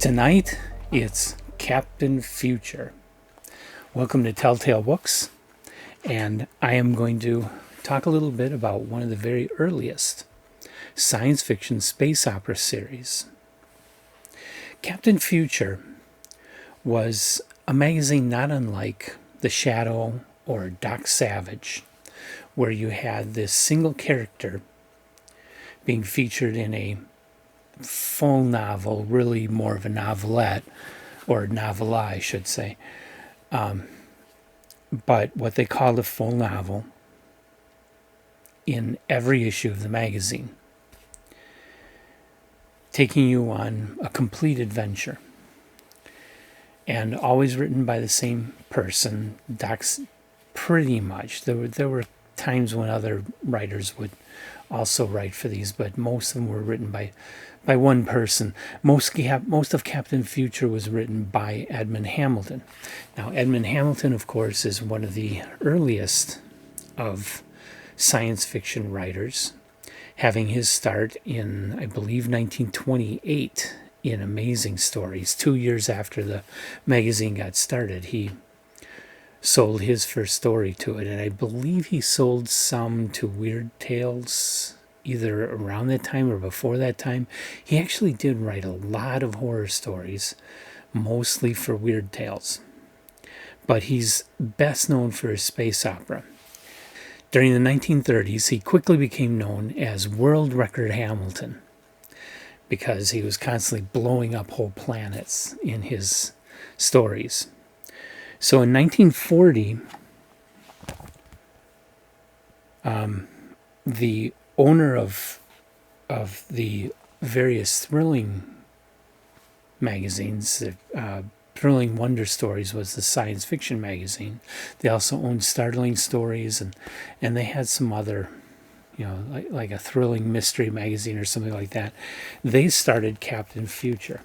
Tonight, it's Captain Future. Welcome to Telltale Books, and I am going to talk a little bit about one of the very earliest science fiction space opera series. Captain Future was a magazine not unlike The Shadow or Doc Savage, where you had this single character being featured in a full novel, really more of a novelette, or novella, I should say. But what they called a full novel in every issue of the magazine, taking you on a complete adventure. And always written by the same person, Doc's pretty much. There were times when other writers would also write for these, but most of them were written by one person. Most of Captain Future was written by Edmond Hamilton. Now, Edmond Hamilton, of course, is one of the earliest of science fiction writers, having his start in, I believe, 1928 in Amazing Stories. 2 years after the magazine got started, he sold his first story to it, and I believe he sold some to Weird Tales either around that time or before that time. He actually did write a lot of horror stories, mostly for Weird Tales, but he's best known for his space opera. During the 1930s, he quickly became known as World Record Hamilton because he was constantly blowing up whole planets in his stories. So in 1940, the owner of the various thrilling magazines, Thrilling Wonder Stories was the science fiction magazine. They also owned Startling Stories, and they had some other, like a thrilling mystery magazine or something like that. They started Captain Future.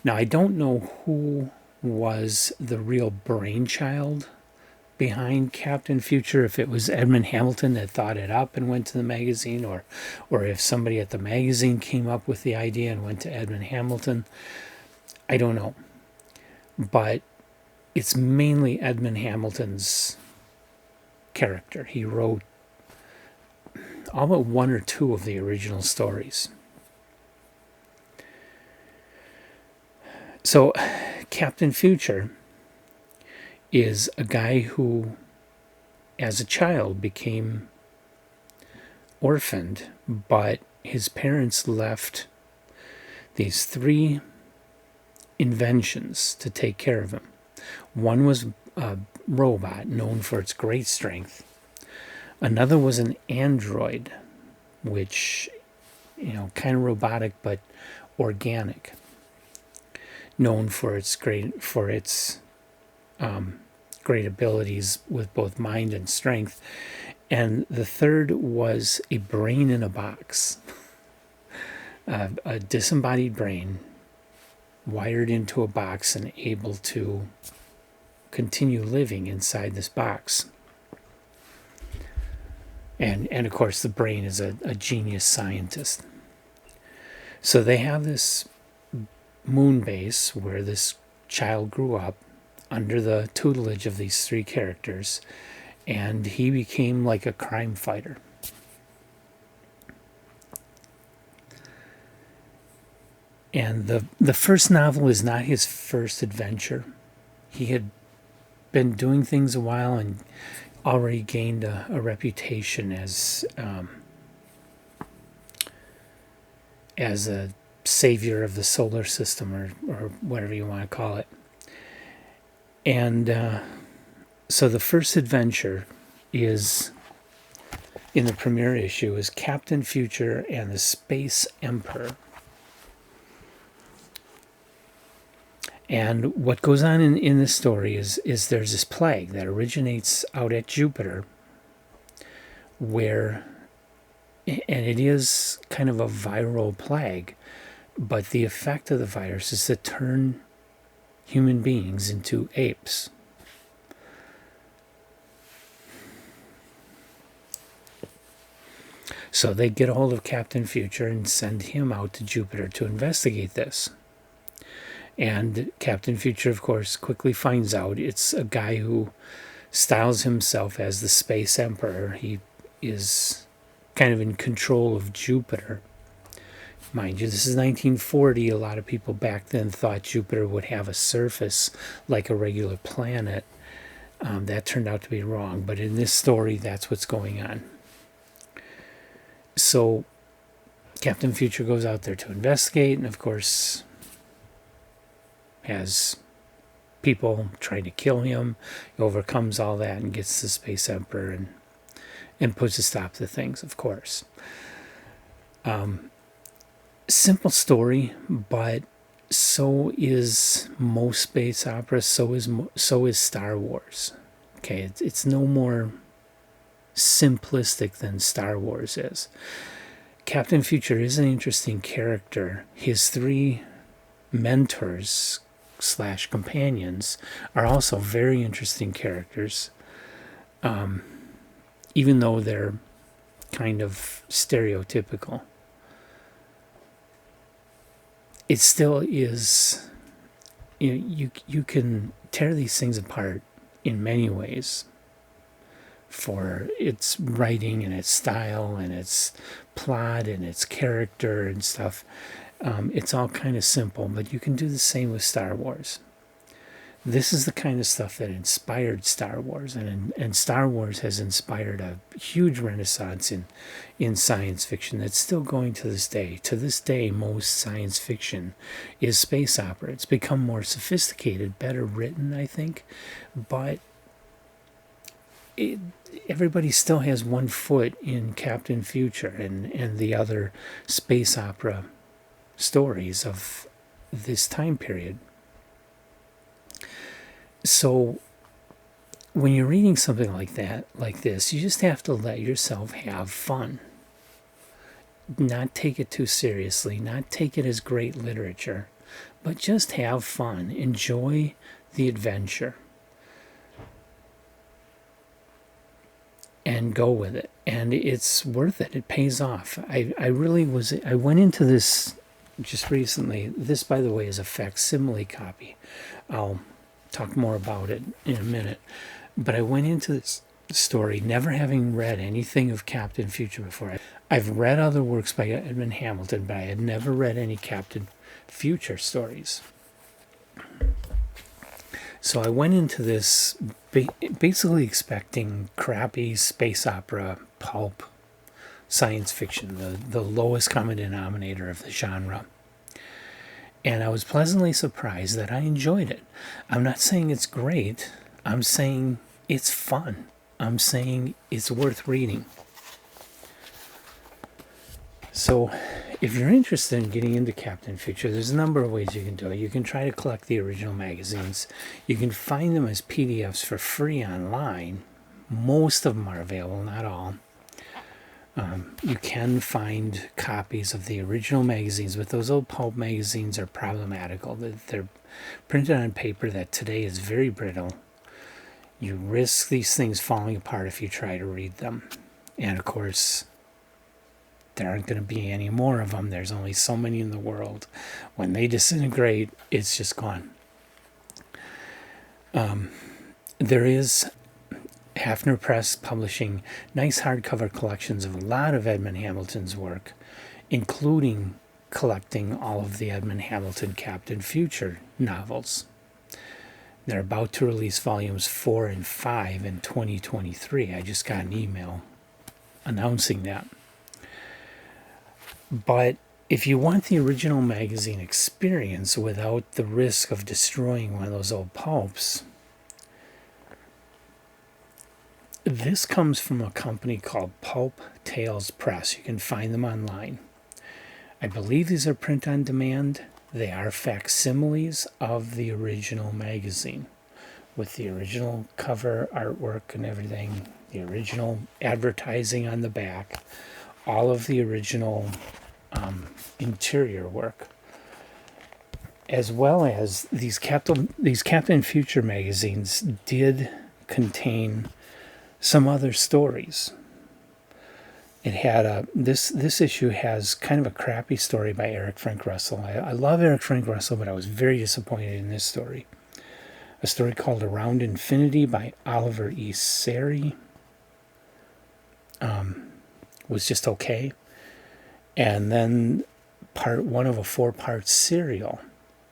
Now, I don't know who was the real brainchild behind Captain Future, if it was Edmond Hamilton that thought it up and went to the magazine, or if somebody at the magazine came up with the idea and went to Edmond Hamilton. I don't know. But it's mainly Edmond Hamilton's character. He wrote all but one or two of the original stories. So Captain Future is a guy who, as a child, became orphaned, but his parents left these three inventions to take care of him. One was a robot known for its great strength. Another was an android, which, kind of robotic but organic, known for its great abilities with both mind and strength. And the third was a brain in a box, a disembodied brain wired into a box and able to continue living inside this box. And of course, the brain is a genius scientist. So they have this moon base where this child grew up under the tutelage of these three characters, and he became like a crime fighter. And the first novel is not his first adventure. He had been doing things a while and already gained a reputation as a savior of the solar system, or whatever you want to call it. And so the first adventure is, in the premiere issue, is Captain Future and the Space Emperor. And what goes on in this story is there's this plague that originates out at Jupiter, and it is kind of a viral plague, but the effect of the virus is to turn human beings into apes. So they get a hold of Captain Future and send him out to Jupiter to investigate this. And Captain Future, of course, quickly finds out it's a guy who styles himself as the Space Emperor. He is kind of in control of Jupiter. Mind you, this is 1940. A lot of people back then thought Jupiter would have a surface like a regular planet. That turned out to be wrong, but in this story, that's what's going on. So Captain Future goes out there to investigate, and of course has people trying to kill him. He overcomes all that and gets the Space Emperor and puts a stop to things, of course. Simple story, but so is most space operas. So is Star Wars. Okay, it's no more simplistic than Star Wars is. Captain Future is an interesting character. His three mentors / companions are also very interesting characters, even though they're kind of stereotypical. It still is, you can tear these things apart in many ways for its writing and its style and its plot and its character and stuff. It's all kind of simple, but you can do the same with Star Wars. This is the kind of stuff that inspired Star Wars, and Star Wars has inspired a huge renaissance in science fiction that's still going to this day. To this day, most science fiction is space opera. It's become more sophisticated, better written, I think, but everybody still has one foot in Captain Future and the other space opera stories of this time period. So when you're reading something like this, you just have to let yourself have fun. Not take it too seriously, not take it as great literature, but just have fun. Enjoy the adventure. And go with it. And it's worth it. It pays off. I went into this just recently. This, by the way, is a facsimile copy. I'll talk more about it in a minute. But I went into this story never having read anything of Captain Future before. I've read other works by Edmond Hamilton, but I had never read any Captain Future stories. So I went into this basically expecting crappy space opera, pulp, science fiction, the lowest common denominator of the genre. And I was pleasantly surprised that I enjoyed it. I'm not saying it's great. I'm saying it's fun. I'm saying it's worth reading. So if you're interested in getting into Captain Future, there's a number of ways you can do it. You can try to collect the original magazines. You can find them as PDFs for free online. Most of them are available, not all. You can find copies of the original magazines, but those old pulp magazines are problematical. They're printed on paper that today is very brittle. You risk these things falling apart if you try to read them. And of course, there aren't going to be any more of them. There's only so many in the world. When they disintegrate, it's just gone. There is Hafner Press publishing nice hardcover collections of a lot of Edmond Hamilton's work, including collecting all of the Edmond Hamilton Captain Future novels. They're about to release volumes 4 and 5 in 2023. I just got an email announcing that. But if you want the original magazine experience without the risk of destroying one of those old pulps, this comes from a company called Pulp Tales Press. You can find them online. I believe these are print on demand. They are facsimiles of the original magazine with the original cover artwork and everything, the original advertising on the back, all of the original interior work, as well as these Captain Future magazines did contain some other stories. It had this issue has kind of a crappy story by Eric Frank Russell. I love Eric Frank Russell, but I was very disappointed in this story. A story called Around Infinity by Oliver E. Sari was just okay. And then part one of a 4-part serial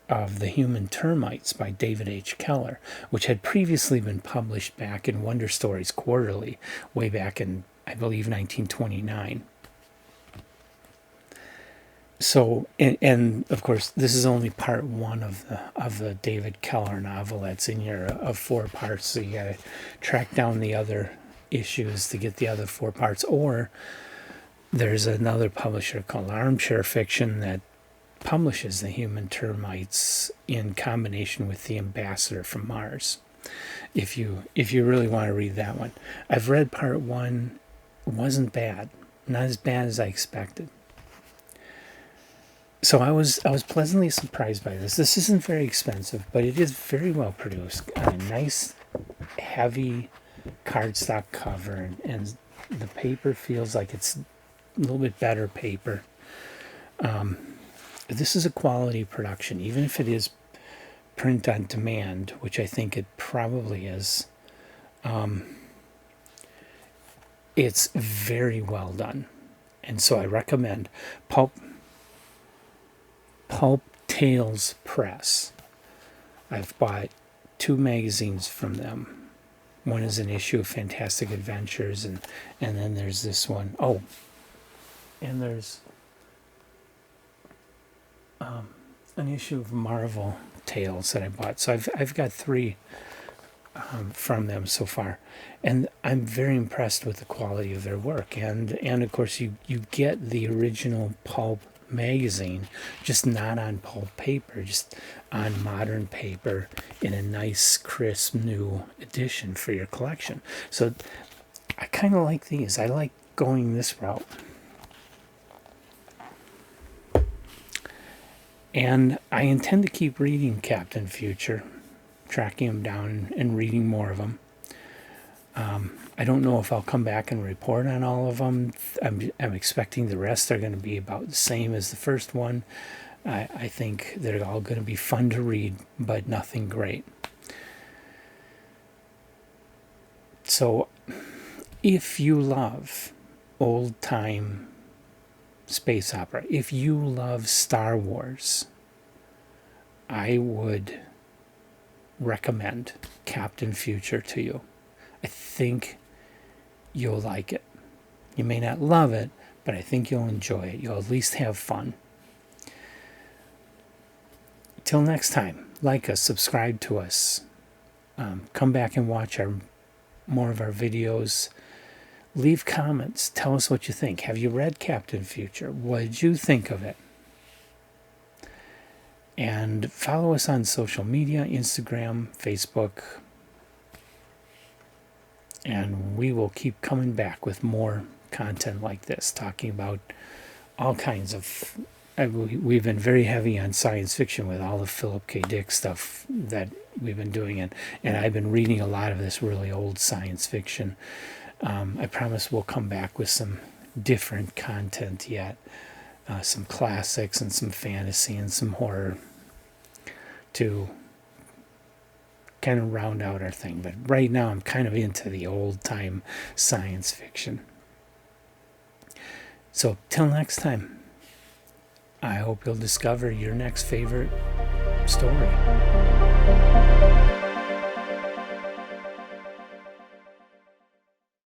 of The Human Termites by David H. Keller, which had previously been published back in Wonder Stories Quarterly, way back in, I believe, 1929. So, and of course, this is only part one of the David Keller novel that's in here of 4 parts. So you got to track down the other issues to get the other 4 parts. Or there's another publisher called Armchair Fiction that publishes The Human Termites in combination with The Ambassador from Mars. If you really want to read that one, I've read part 1. It wasn't bad, not as bad as I expected. So I was pleasantly surprised by this. This isn't very expensive, but it is very well produced. A nice, heavy cardstock cover, and the paper feels like it's a little bit better paper. This is a quality production, even if it is print on demand, which I think it probably is. It's very well done, and so I recommend Pulp Tales Press. I've bought 2 magazines from them. One is an issue of Fantastic Adventures, and then there's this one. Oh, and there's an issue of Marvel Tales that I bought. So I've got 3 from them so far, and I'm very impressed with the quality of their work. And of course, you get the original pulp magazine, just not on pulp paper, just on modern paper in a nice, crisp, new edition for your collection. So I kind of like these. I like going this route. And I intend to keep reading Captain Future, tracking them down and reading more of them. I don't know if I'll come back and report on all of them. I'm expecting the rest are going to be about the same as the first one. I think they're all going to be fun to read, but nothing great. So if you love old-time space opera, if you love Star Wars, I would recommend Captain Future to you. I think you'll like it. You may not love it, but I think you'll enjoy it. You'll at least have fun. Till next time, like us, subscribe to us. Come back and watch more of our videos. Leave comments. Tell us what you think. Have you read Captain Future? What did you think of it? And follow us on social media, Instagram, Facebook. And we will keep coming back with more content like this, talking about all kinds of... We've been very heavy on science fiction with all the Philip K. Dick stuff that we've been doing. And I've been reading a lot of this really old science fiction. I promise we'll come back with some different content yet. Some classics and some fantasy and some horror to kind of round out our thing. But right now I'm kind of into the old-time science fiction. So till next time, I hope you'll discover your next favorite story.